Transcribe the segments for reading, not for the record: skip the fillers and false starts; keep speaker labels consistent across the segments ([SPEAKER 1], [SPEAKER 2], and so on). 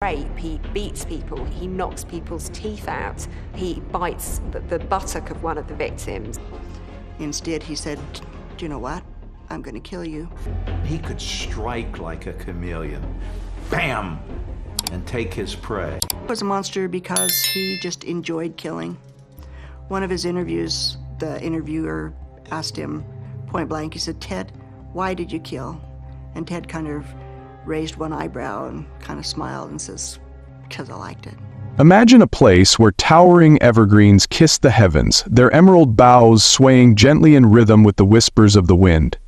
[SPEAKER 1] rape, he beats people, he knocks people's teeth out, he bites the buttock of one of the victims.
[SPEAKER 2] Instead, he said, "Do you know what? I'm going to kill you."
[SPEAKER 3] He could strike like a chameleon. Bam! And take his prey.
[SPEAKER 2] He was a monster because he just enjoyed killing. One of his interviews, the interviewer asked him point blank, he said, "Ted, why did you kill?" And Ted kind of raised one eyebrow and kind of smiled and says, "Because I liked it."
[SPEAKER 4] Imagine a place where towering evergreens kiss the heavens, their emerald boughs swaying gently in rhythm with the whispers of the wind.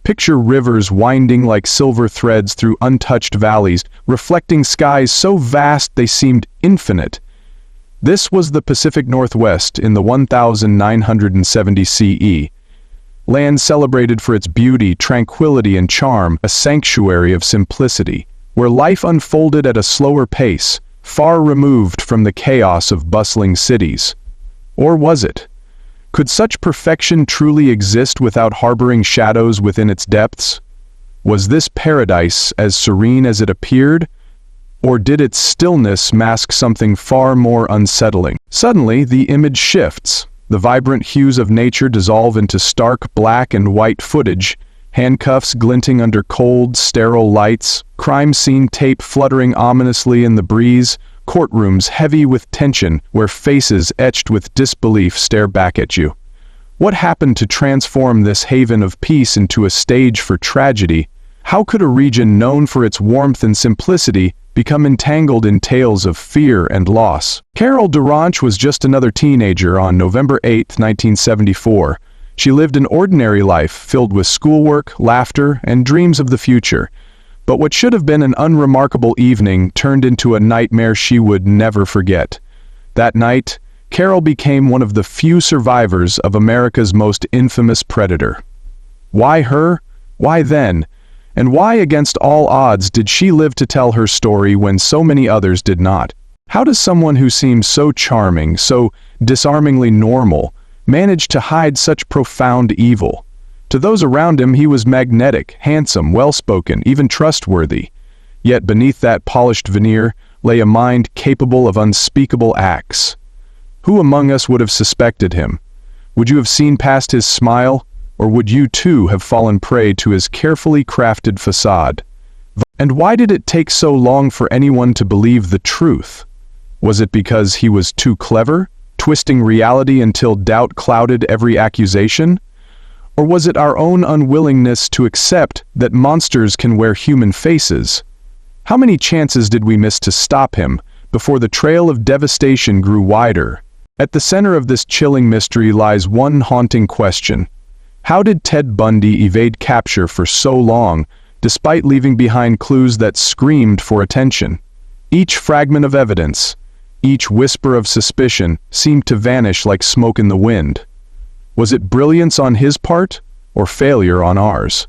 [SPEAKER 4] Picture rivers winding like silver threads through untouched valleys, reflecting skies so vast they seemed infinite. This was the Pacific Northwest in the 1970 CE. Land celebrated for its beauty, tranquility, and charm, a sanctuary of simplicity, where life unfolded at a slower pace, far removed from the chaos of bustling cities. Or was it? Could such perfection truly exist without harboring shadows within its depths? Was this paradise as serene as it appeared? Or did its stillness mask something far more unsettling? Suddenly, the image shifts. The vibrant hues of nature dissolve into stark black and white footage, handcuffs glinting under cold, sterile lights, crime scene tape fluttering ominously in the breeze, courtrooms heavy with tension where faces etched with disbelief stare back at you. What happened to transform this haven of peace into a stage for tragedy? How could a region known for its warmth and simplicity become entangled in tales of fear and loss? Carol Durant was just another teenager on November 8, 1974. She lived an ordinary life filled with schoolwork, laughter, and dreams of the future. But what should have been an unremarkable evening turned into a nightmare she would never forget. That night, Carol became one of the few survivors of America's most infamous predator. Why her? Why then? And why, against all odds, did she live to tell her story when so many others did not? How does someone who seems so charming, so disarmingly normal, manage to hide such profound evil? To those around him, he was magnetic, handsome, well-spoken, even trustworthy. Yet beneath that polished veneer lay a mind capable of unspeakable acts. Who among us would have suspected him? Would you have seen past his smile? Or would you too have fallen prey to his carefully crafted facade? And why did it take so long for anyone to believe the truth? Was it because he was too clever, twisting reality until doubt clouded every accusation? Or was it our own unwillingness to accept that monsters can wear human faces? How many chances did we miss to stop him before the trail of devastation grew wider? At the center of this chilling mystery lies one haunting question. How did Ted Bundy evade capture for so long, despite leaving behind clues that screamed for attention? Each fragment of evidence, each whisper of suspicion, seemed to vanish like smoke in the wind. Was it brilliance on his part, or failure on ours?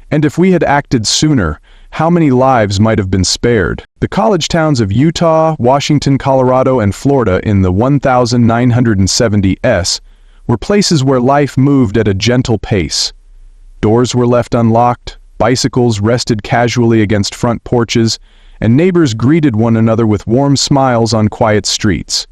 [SPEAKER 4] And if we had acted sooner, how many lives might have been spared? The college towns of Utah, Washington, Colorado, and Florida in the 1970s were places where life moved at a gentle pace. Doors were left unlocked, bicycles rested casually against front porches, and neighbors greeted one another with warm smiles on quiet streets.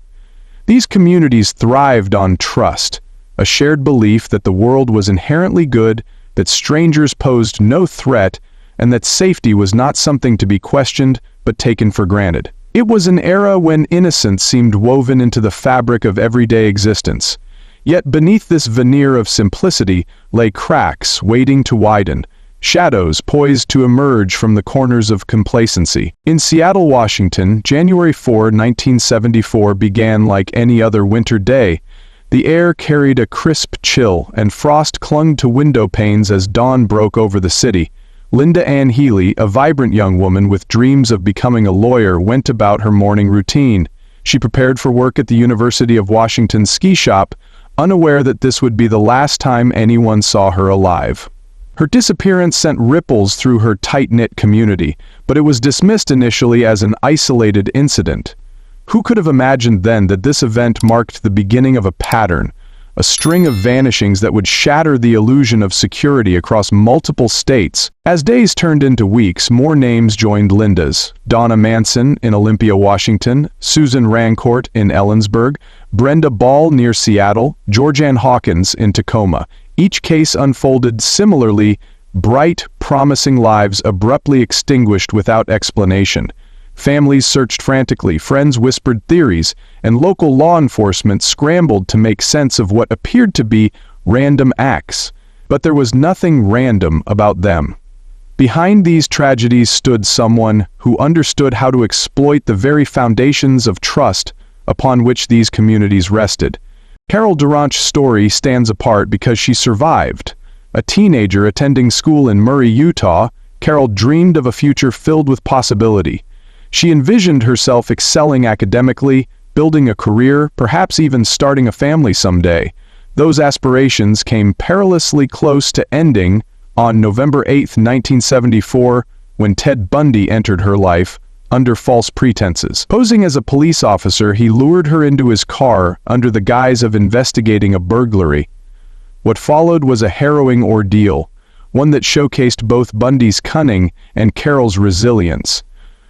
[SPEAKER 4] These communities thrived on trust, a shared belief that the world was inherently good, that strangers posed no threat, and that safety was not something to be questioned but taken for granted. It was an era when innocence seemed woven into the fabric of everyday existence. Yet beneath this veneer of simplicity lay cracks waiting to widen, shadows poised to emerge from the corners of complacency. In Seattle, Washington, January 4, 1974 began like any other winter day. The air carried a crisp chill, and frost clung to window panes as dawn broke over the city. Linda Ann Healy, a vibrant young woman with dreams of becoming a lawyer, went about her morning routine. She prepared for work at the University of Washington ski shop, unaware that this would be the last time anyone saw her alive. Her disappearance sent ripples through her tight-knit community, but it was dismissed initially as an isolated incident. Who could have imagined then that this event marked the beginning of a pattern, a string of vanishings that would shatter the illusion of security across multiple states. As days turned into weeks, more names joined Linda's. Donna Manson in Olympia, Washington, Susan Rancourt in Ellensburg, Brenda Ball near Seattle, Georgianne Hawkins in Tacoma. Each case unfolded similarly: bright, promising lives abruptly extinguished without explanation. Families searched frantically, friends whispered theories, and local law enforcement scrambled to make sense of what appeared to be random acts. But there was nothing random about them. Behind these tragedies stood someone who understood how to exploit the very foundations of trust upon which these communities rested. Carol Durant's story stands apart because she survived. A teenager attending school in Murray, Utah, Carol dreamed of a future filled with possibility. She envisioned herself excelling academically, building a career, perhaps even starting a family someday. Those aspirations came perilously close to ending on November 8, 1974, when Ted Bundy entered her life under false pretenses. Posing as a police officer, he lured her into his car under the guise of investigating a burglary. What followed was a harrowing ordeal, one that showcased both Bundy's cunning and Carol's resilience.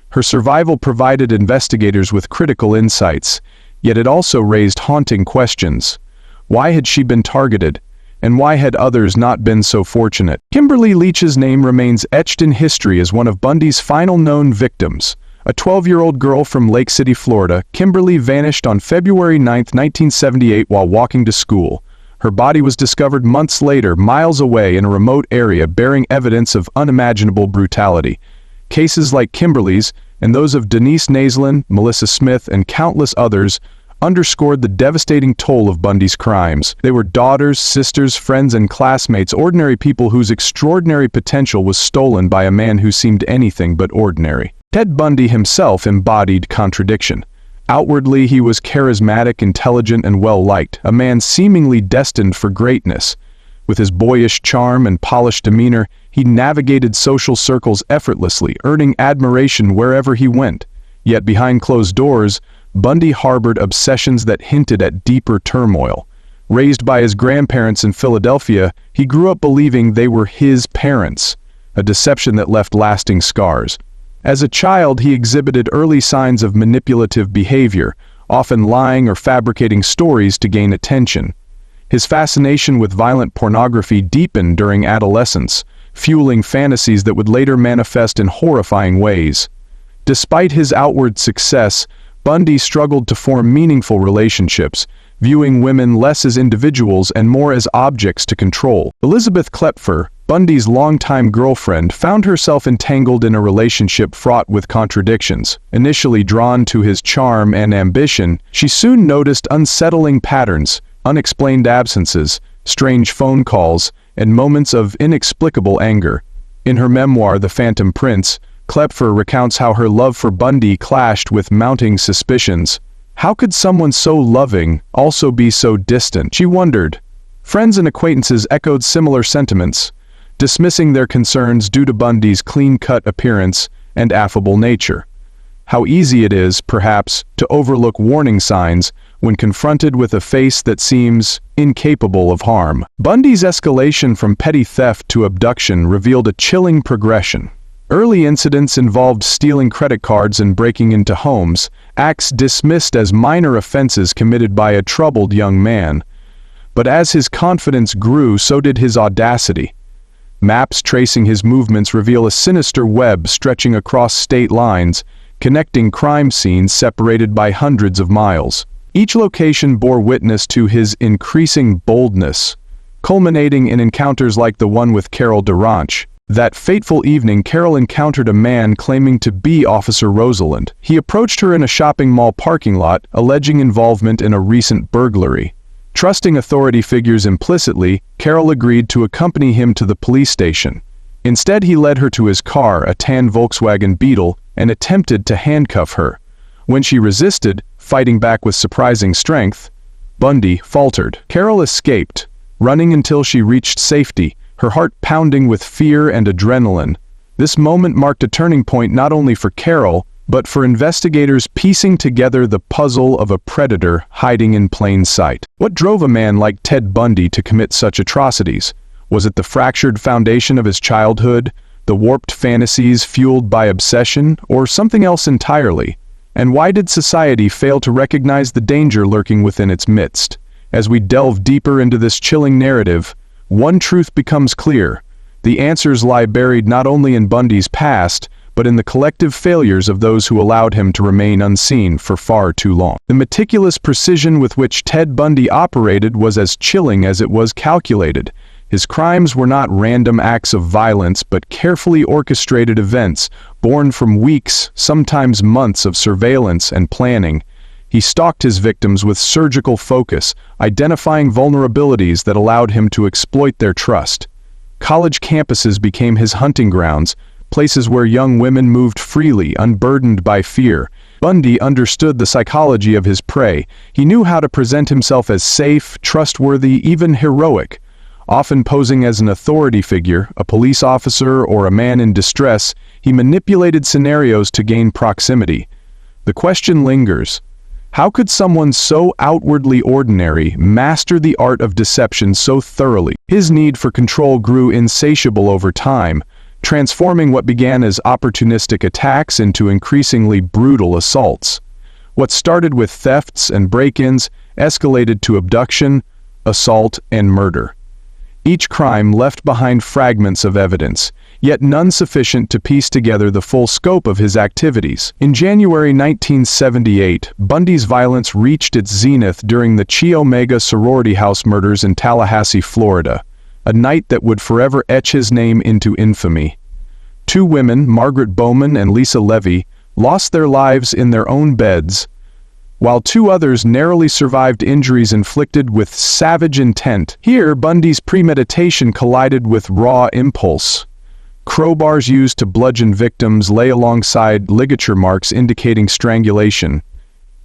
[SPEAKER 4] Her survival provided investigators with critical insights, yet it also raised haunting questions. Why had she been targeted? And why had others not been so fortunate? Kimberly Leach's name remains etched in history as one of Bundy's final known victims. A 12-year-old girl from Lake City, Florida, Kimberly vanished on February 9, 1978 while walking to school. Her body was discovered months later, miles away in a remote area, bearing evidence of unimaginable brutality. Cases like Kimberly's, and those of Denise Naslin, Melissa Smith, and countless others, underscored the devastating toll of Bundy's crimes. They were daughters, sisters, friends, and classmates, ordinary people whose extraordinary potential was stolen by a man who seemed anything but ordinary. Ted Bundy himself embodied contradiction. Outwardly, he was charismatic, intelligent, and well-liked, a man seemingly destined for greatness. With his boyish charm and polished demeanor, he navigated social circles effortlessly, earning admiration wherever he went. Yet behind closed doors, Bundy harbored obsessions that hinted at deeper turmoil. Raised by his grandparents in Philadelphia, he grew up believing they were his parents, a deception that left lasting scars. As a child, he exhibited early signs of manipulative behavior, often lying or fabricating stories to gain attention. His fascination with violent pornography deepened during adolescence, fueling fantasies that would later manifest in horrifying ways. Despite his outward success, Bundy struggled to form meaningful relationships, viewing women less as individuals and more as objects to control. Elizabeth Klepfer, Bundy's longtime girlfriend, found herself entangled in a relationship fraught with contradictions. Initially drawn to his charm and ambition, she soon noticed unsettling patterns, unexplained absences, strange phone calls, and moments of inexplicable anger. In her memoir, The Phantom Prince, Klepfer recounts how her love for Bundy clashed with mounting suspicions. How could someone so loving also be so distant? She wondered. Friends and acquaintances echoed similar sentiments, dismissing their concerns due to Bundy's clean-cut appearance and affable nature. How easy it is, perhaps, to overlook warning signs when confronted with a face that seems incapable of harm. Bundy's escalation from petty theft to abduction revealed a chilling progression. Early incidents involved stealing credit cards and breaking into homes, acts dismissed as minor offenses committed by a troubled young man. But as his confidence grew, so did his audacity. Maps tracing his movements reveal a sinister web stretching across state lines, connecting crime scenes separated by hundreds of miles. Each location bore witness to his increasing boldness, culminating in encounters like the one with Carol Durant. That fateful evening, Carol encountered a man claiming to be Officer Rosalind. He approached her in a shopping mall parking lot, alleging involvement in a recent burglary. Trusting authority figures implicitly, Carol agreed to accompany him to the police station. Instead, he led her to his car, a tan Volkswagen Beetle, and attempted to handcuff her. When she resisted, fighting back with surprising strength, Bundy faltered. Carol escaped, running until she reached safety, her heart pounding with fear and adrenaline. This moment marked a turning point not only for Carol, but for investigators piecing together the puzzle of a predator hiding in plain sight. What drove a man like Ted Bundy to commit such atrocities? Was it the fractured foundation of his childhood, the warped fantasies fueled by obsession, or something else entirely? And why did society fail to recognize the danger lurking within its midst? As we delve deeper into this chilling narrative, one truth becomes clear. The answers lie buried not only in Bundy's past, but in the collective failures of those who allowed him to remain unseen for far too long. The meticulous precision with which Ted Bundy operated was as chilling as it was calculated. His crimes were not random acts of violence, but carefully orchestrated events, born from weeks, sometimes months of surveillance and planning. He stalked his victims with surgical focus, identifying vulnerabilities that allowed him to exploit their trust. College campuses became his hunting grounds, places where young women moved freely, unburdened by fear. Bundy understood the psychology of his prey. He knew how to present himself as safe, trustworthy, even heroic. Often posing as an authority figure, a police officer, or a man in distress, he manipulated scenarios to gain proximity. The question lingers: how could someone so outwardly ordinary master the art of deception so thoroughly? His need for control grew insatiable over time, transforming what began as opportunistic attacks into increasingly brutal assaults. What started with thefts and break-ins escalated to abduction, assault, and murder. Each crime left behind fragments of evidence, yet none sufficient to piece together the full scope of his activities. In January 1978, Bundy's violence reached its zenith during the Chi Omega sorority house murders in Tallahassee, Florida, a night that would forever etch his name into infamy. Two women, Margaret Bowman and Lisa Levy, lost their lives in their own beds, while two others narrowly survived injuries inflicted with savage intent. Here, Bundy's premeditation collided with raw impulse. Crowbars used to bludgeon victims lay alongside ligature marks indicating strangulation,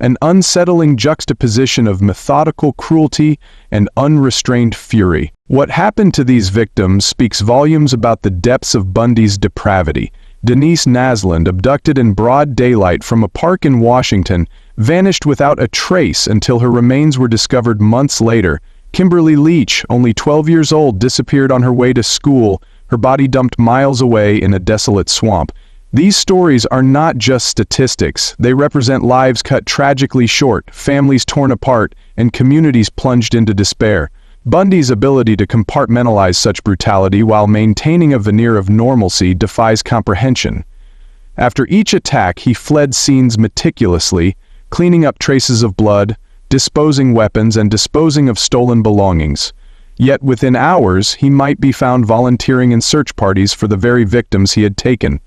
[SPEAKER 4] an unsettling juxtaposition of methodical cruelty and unrestrained fury. What happened to these victims speaks volumes about the depths of Bundy's depravity. Denise Naslund, abducted in broad daylight from a park in Washington, vanished without a trace until her remains were discovered months later. Kimberly Leach, only 12 years old, disappeared on her way to school, her body dumped miles away in a desolate swamp. These stories are not just statistics. They represent lives cut tragically short, families torn apart, and communities plunged into despair. Bundy's ability to compartmentalize such brutality while maintaining a veneer of normalcy defies comprehension. After each attack, he fled scenes meticulously, cleaning up traces of blood, disposing weapons, and disposing of stolen belongings. Yet within hours, he might be found volunteering in search parties for the very victims he had taken.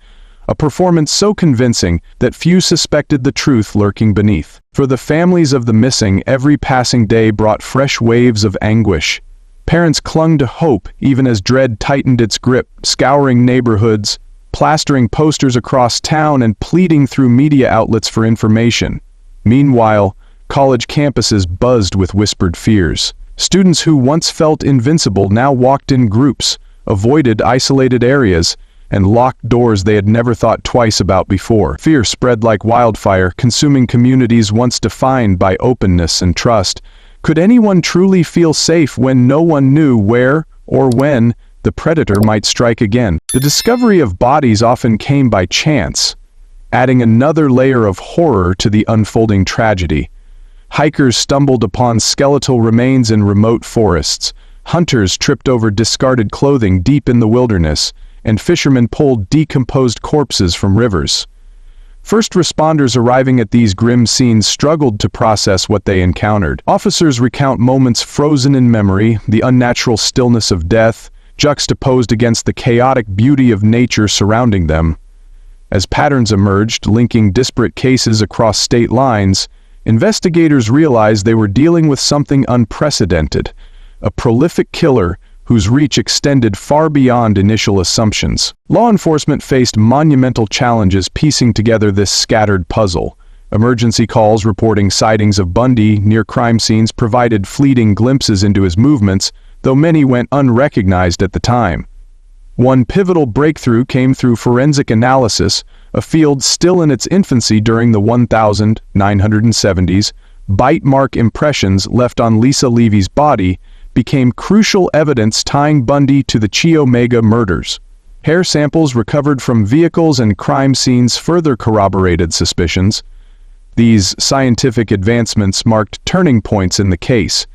[SPEAKER 4] A performance so convincing that few suspected the truth lurking beneath. For the families of the missing, every passing day brought fresh waves of anguish. Parents clung to hope even as dread tightened its grip, scouring neighborhoods, plastering posters across town, and pleading through media outlets for information. Meanwhile, college campuses buzzed with whispered fears. Students who once felt invincible now walked in groups, avoided isolated areas, and locked doors they had never thought twice about before. Fear spread like wildfire, consuming communities once defined by openness and trust. Could anyone truly feel safe when no one knew where or when the predator might strike again? The discovery of bodies often came by chance, adding another layer of horror to the unfolding tragedy. Hikers stumbled upon skeletal remains in remote forests, hunters tripped over discarded clothing deep in the wilderness, and fishermen pulled decomposed corpses from rivers. First responders arriving at these grim scenes struggled to process what they encountered. Officers recount moments frozen in memory, the unnatural stillness of death, juxtaposed against the chaotic beauty of nature surrounding them. As patterns emerged, linking disparate cases across state lines, investigators realized they were dealing with something unprecedented, a prolific killer whose reach extended far beyond initial assumptions. Law enforcement faced monumental challenges piecing together this scattered puzzle. Emergency calls reporting sightings of Bundy near crime scenes provided fleeting glimpses into his movements, though many went unrecognized at the time. One pivotal breakthrough came through forensic analysis, a field still in its infancy during the 1970s, bite mark impressions left on Lisa Levy's body became crucial evidence tying Bundy to the Chi Omega murders. Hair samples recovered from vehicles and crime scenes further corroborated suspicions. These scientific advancements marked turning points in the case,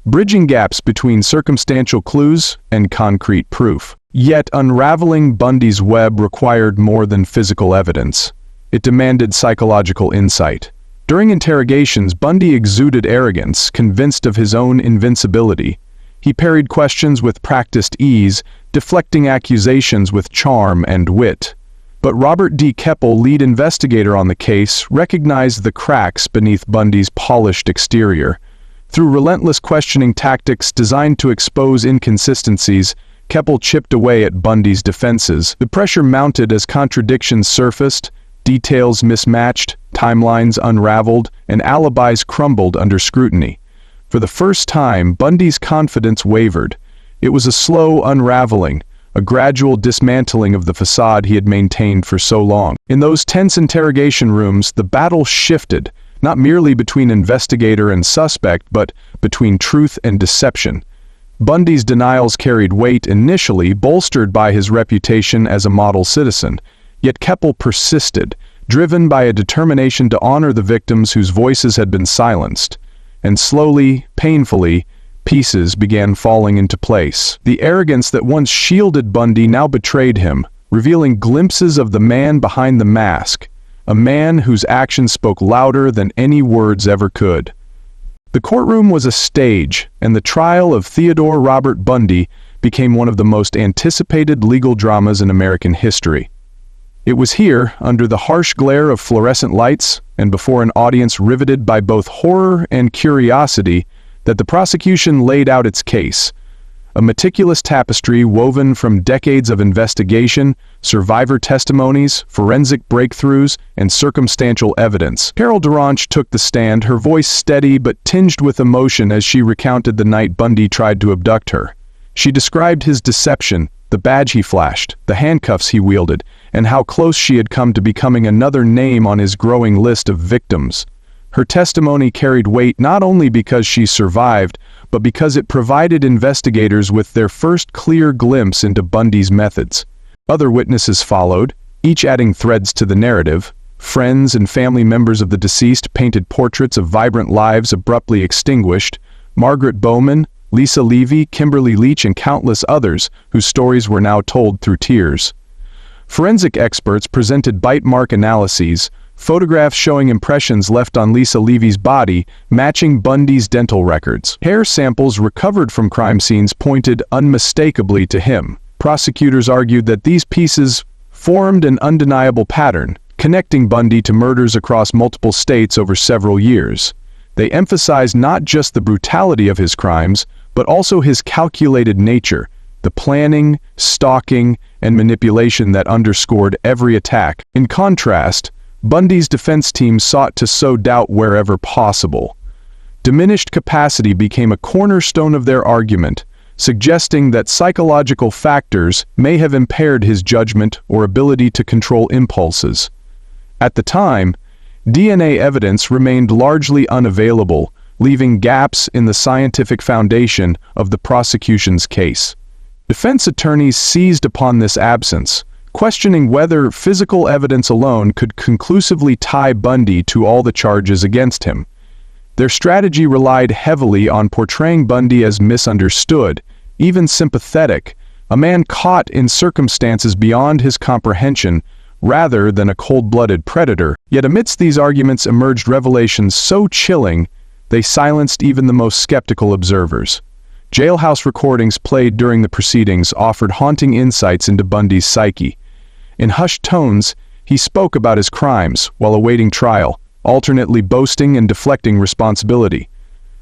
[SPEAKER 4] bridging gaps between circumstantial clues and concrete proof. Yet unraveling Bundy's web required more than physical evidence. It demanded psychological insight. During interrogations, Bundy exuded arrogance, convinced of his own invincibility. He parried questions with practiced ease, deflecting accusations with charm and wit. But Robert D. Keppel, lead investigator on the case, recognized the cracks beneath Bundy's polished exterior. Through relentless questioning tactics designed to expose inconsistencies, Keppel chipped away at Bundy's defenses. The pressure mounted as contradictions surfaced, details mismatched, timelines unraveled, and alibis crumbled under scrutiny. For the first time, Bundy's confidence wavered. It was a slow unraveling, a gradual dismantling of the facade he had maintained for so long. In those tense interrogation rooms, the battle shifted, not merely between investigator and suspect, but between truth and deception. Bundy's denials carried weight initially, bolstered by his reputation as a model citizen. Yet Keppel persisted, driven by a determination to honor the victims whose voices had been silenced. And slowly, painfully, pieces began falling into place. The arrogance that once shielded Bundy now betrayed him, revealing glimpses of the man behind the mask, a man whose actions spoke louder than any words ever could. The courtroom was a stage, and the trial of Theodore Robert Bundy became one of the most anticipated legal dramas in American history. It was here, under the harsh glare of fluorescent lights, and before an audience riveted by both horror and curiosity, that the prosecution laid out its case. A meticulous tapestry woven from decades of investigation, survivor testimonies, forensic breakthroughs, and circumstantial evidence. Carol Duranch took the stand, her voice steady but tinged with emotion as she recounted the night Bundy tried to abduct her. She described his deception, the badge he flashed, the handcuffs he wielded, and how close she had come to becoming another name on his growing list of victims. Her testimony carried weight not only because she survived, but because it provided investigators with their first clear glimpse into Bundy's methods. Other witnesses followed, each adding threads to the narrative. Friends and family members of the deceased painted portraits of vibrant lives abruptly extinguished. Margaret Bowman, Lisa Levy, Kimberly Leach, and countless others whose stories were now told through tears. Forensic experts presented bite mark analyses, photographs showing impressions left on Lisa Levy's body matching Bundy's dental records. Hair samples recovered from crime scenes pointed unmistakably to him. Prosecutors argued that these pieces formed an undeniable pattern, connecting Bundy to murders across multiple states over several years. They emphasized not just the brutality of his crimes, but also his calculated nature, the planning, stalking, and manipulation that underscored every attack. In contrast, Bundy's defense team sought to sow doubt wherever possible. Diminished capacity became a cornerstone of their argument, suggesting that psychological factors may have impaired his judgment or ability to control impulses. At the time, DNA evidence remained largely unavailable, leaving gaps in the scientific foundation of the prosecution's case. Defense attorneys seized upon this absence, questioning whether physical evidence alone could conclusively tie Bundy to all the charges against him. Their strategy relied heavily on portraying Bundy as misunderstood, even sympathetic, a man caught in circumstances beyond his comprehension, rather than a cold-blooded predator. Yet amidst these arguments emerged revelations so chilling, they silenced even the most skeptical observers. Jailhouse recordings played during the proceedings offered haunting insights into Bundy's psyche. In hushed tones, he spoke about his crimes while awaiting trial, alternately boasting and deflecting responsibility.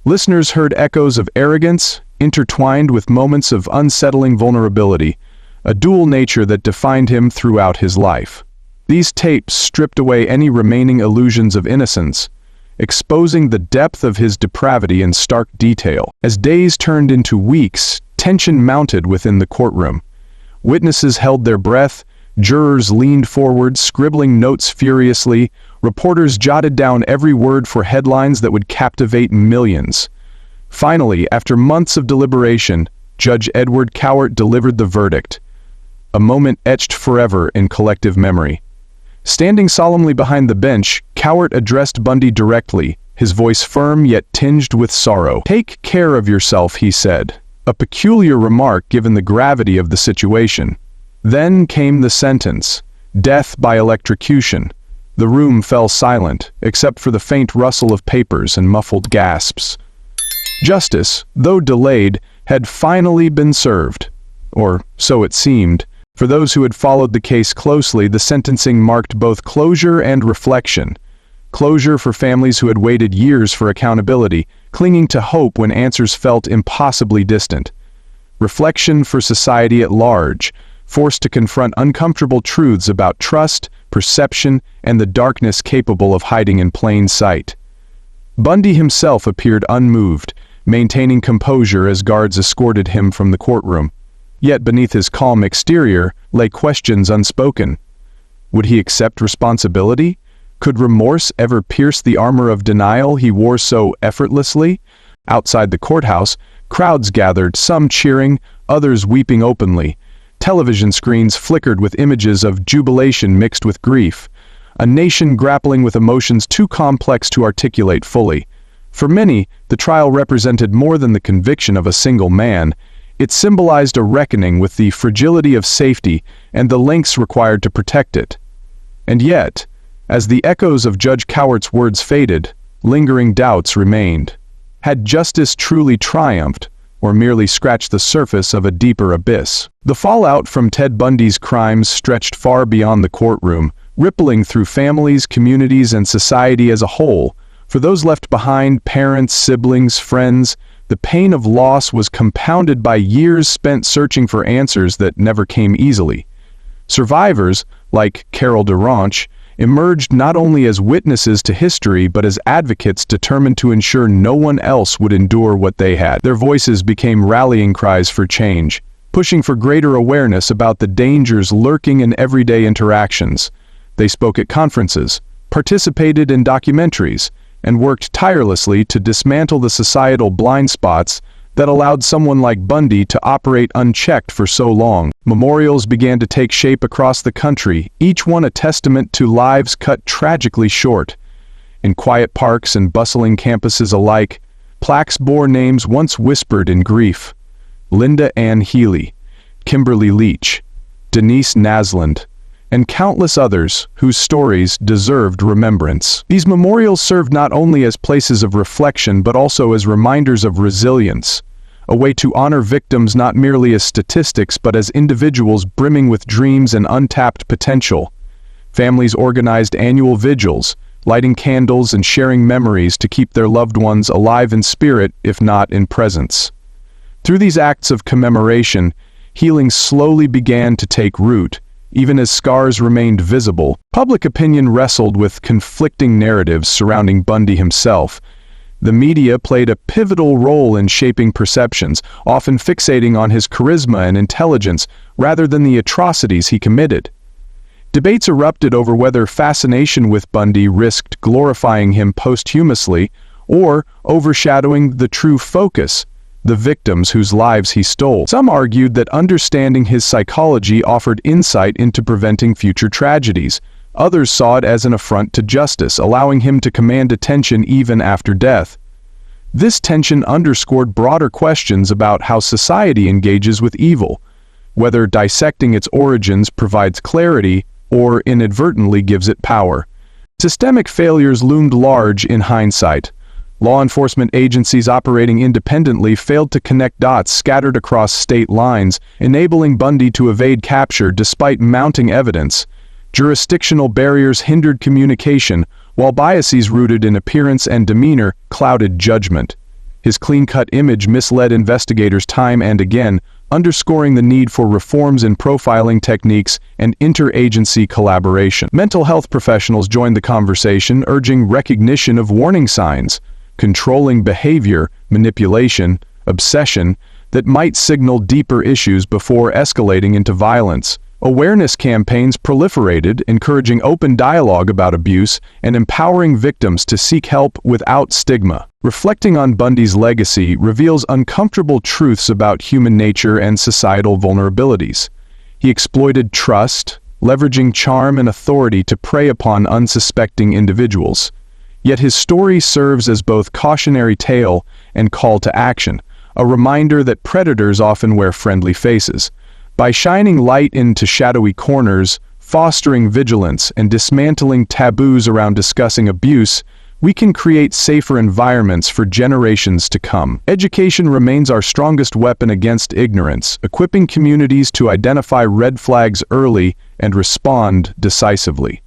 [SPEAKER 4] Listeners heard echoes of arrogance, intertwined with moments of unsettling vulnerability, a dual nature that defined him throughout his life. These tapes stripped away any remaining illusions of innocence, exposing the depth of his depravity in stark detail. As days turned into weeks, tension mounted within the courtroom. Witnesses held their breath, Jurors leaned forward, scribbling notes furiously. Reporters jotted down every word for headlines that would captivate millions. Finally, after months of deliberation, Judge Edward Cowart delivered the verdict, a moment etched forever in collective memory. Standing solemnly behind the bench, Cowart addressed Bundy directly, his voice firm yet tinged with sorrow. "Take care of yourself," he said, a peculiar remark given the gravity of the situation. Then came the sentence, death by electrocution. The room fell silent, except for the faint rustle of papers and muffled gasps. Justice, though delayed, had finally been served. Or so it seemed. For those who had followed the case closely, the sentencing marked both closure and reflection. Closure for families who had waited years for accountability, clinging to hope when answers felt impossibly distant. Reflection for society at large, forced to confront uncomfortable truths about trust, perception, and the darkness capable of hiding in plain sight. Bundy himself appeared unmoved, maintaining composure as guards escorted him from the courtroom. Yet beneath his calm exterior lay questions unspoken. Would he accept responsibility? Could remorse ever pierce the armor of denial he wore so effortlessly? Outside the courthouse, crowds gathered, some cheering, others weeping openly. Television screens flickered with images of jubilation mixed with grief, a nation grappling with emotions too complex to articulate fully. For many, the trial represented more than the conviction of a single man. It symbolized a reckoning with the fragility of safety and the lengths required to protect it. And yet, as the echoes of Judge Cowart's words faded, lingering doubts remained. Had justice truly triumphed, or merely scratched the surface of a deeper abyss? The fallout from Ted Bundy's crimes stretched far beyond the courtroom, rippling through families, communities, and society as a whole. For those left behind, parents, siblings, friends, the pain of loss was compounded by years spent searching for answers that never came easily. Survivors, like Carol Duranch, emerged not only as witnesses to history but as advocates determined to ensure no one else would endure what they had. Their voices became rallying cries for change, pushing for greater awareness about the dangers lurking in everyday interactions. They spoke at conferences, participated in documentaries, and worked tirelessly to dismantle the societal blind spots that allowed someone like Bundy to operate unchecked for so long. Memorials began to take shape across the country, each one a testament to lives cut tragically short. In quiet parks and bustling campuses alike, plaques bore names once whispered in grief. Linda Ann Healy, Kimberly Leach, Denise Nasland, and countless others whose stories deserved remembrance. These memorials served not only as places of reflection but also as reminders of resilience, a way to honor victims not merely as statistics but as individuals brimming with dreams and untapped potential. Families organized annual vigils, lighting candles and sharing memories to keep their loved ones alive in spirit, if not in presence. Through these acts of commemoration, healing slowly began to take root. Even as scars remained visible, public opinion wrestled with conflicting narratives surrounding Bundy himself. The media played a pivotal role in shaping perceptions, often fixating on his charisma and intelligence rather than the atrocities he committed. Debates erupted over whether fascination with Bundy risked glorifying him posthumously or overshadowing the true focus, the victims whose lives he stole. Some argued that understanding his psychology offered insight into preventing future tragedies. Others saw it as an affront to justice, allowing him to command attention even after death. This tension underscored broader questions about how society engages with evil, whether dissecting its origins provides clarity or inadvertently gives it power. Systemic failures loomed large in hindsight. Law enforcement agencies operating independently failed to connect dots scattered across state lines, enabling Bundy to evade capture despite mounting evidence. Jurisdictional barriers hindered communication, while biases rooted in appearance and demeanor clouded judgment. His clean-cut image misled investigators time and again, underscoring the need for reforms in profiling techniques and interagency collaboration. Mental health professionals joined the conversation, urging recognition of warning signs, controlling behavior, manipulation, obsession that might signal deeper issues before escalating into violence. Awareness campaigns proliferated, encouraging open dialogue about abuse and empowering victims to seek help without stigma. Reflecting on Bundy's legacy reveals uncomfortable truths about human nature and societal vulnerabilities. He exploited trust, leveraging charm and authority to prey upon unsuspecting individuals. Yet his story serves as both cautionary tale and call to action, a reminder that predators often wear friendly faces. By shining light into shadowy corners, fostering vigilance, and dismantling taboos around discussing abuse, we can create safer environments for generations to come. Education remains our strongest weapon against ignorance, equipping communities to identify red flags early and respond decisively.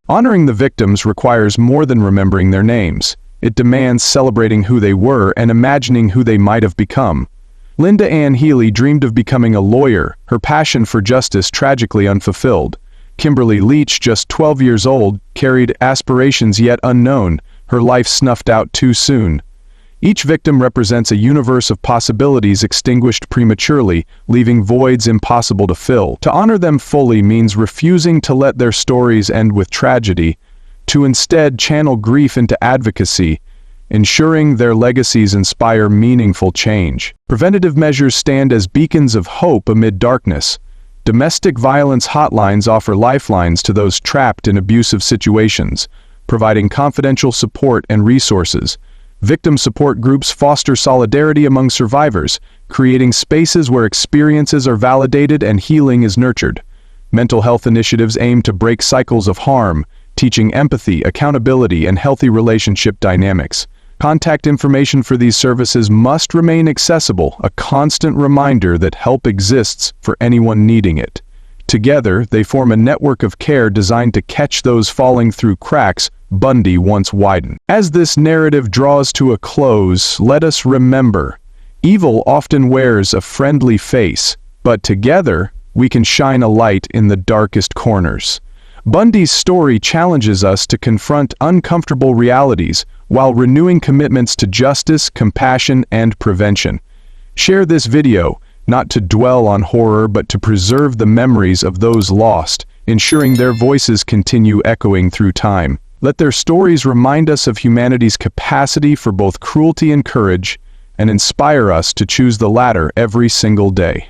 [SPEAKER 4] Honoring the victims requires more than remembering their names. It demands celebrating who they were and imagining who they might have become. Linda Ann Healy dreamed of becoming a lawyer, her passion for justice tragically unfulfilled. Kimberly Leach, just 12 years old, carried aspirations yet unknown, her life snuffed out too soon. Each victim represents a universe of possibilities extinguished prematurely, leaving voids impossible to fill. To honor them fully means refusing to let their stories end with tragedy, to instead channel grief into advocacy, ensuring their legacies inspire meaningful change. Preventative measures stand as beacons of hope amid darkness. Domestic violence hotlines offer lifelines to those trapped in abusive situations, providing confidential support and resources. Victim support groups foster solidarity among survivors, creating spaces where experiences are validated and healing is nurtured. Mental health initiatives aim to break cycles of harm, teaching empathy, accountability, and healthy relationship dynamics. Contact information for these services must remain accessible, a constant reminder that help exists for anyone needing it. Together, they form a network of care designed to catch those falling through cracks Bundy once widened. As this narrative draws to a close, let us remember, evil often wears a friendly face, but together, we can shine a light in the darkest corners. Bundy's story challenges us to confront uncomfortable realities while renewing commitments to justice, compassion, and prevention. Share this video, not to dwell on horror but to preserve the memories of those lost, ensuring their voices continue echoing through time. Let their stories remind us of humanity's capacity for both cruelty and courage, and inspire us to choose the latter every single day.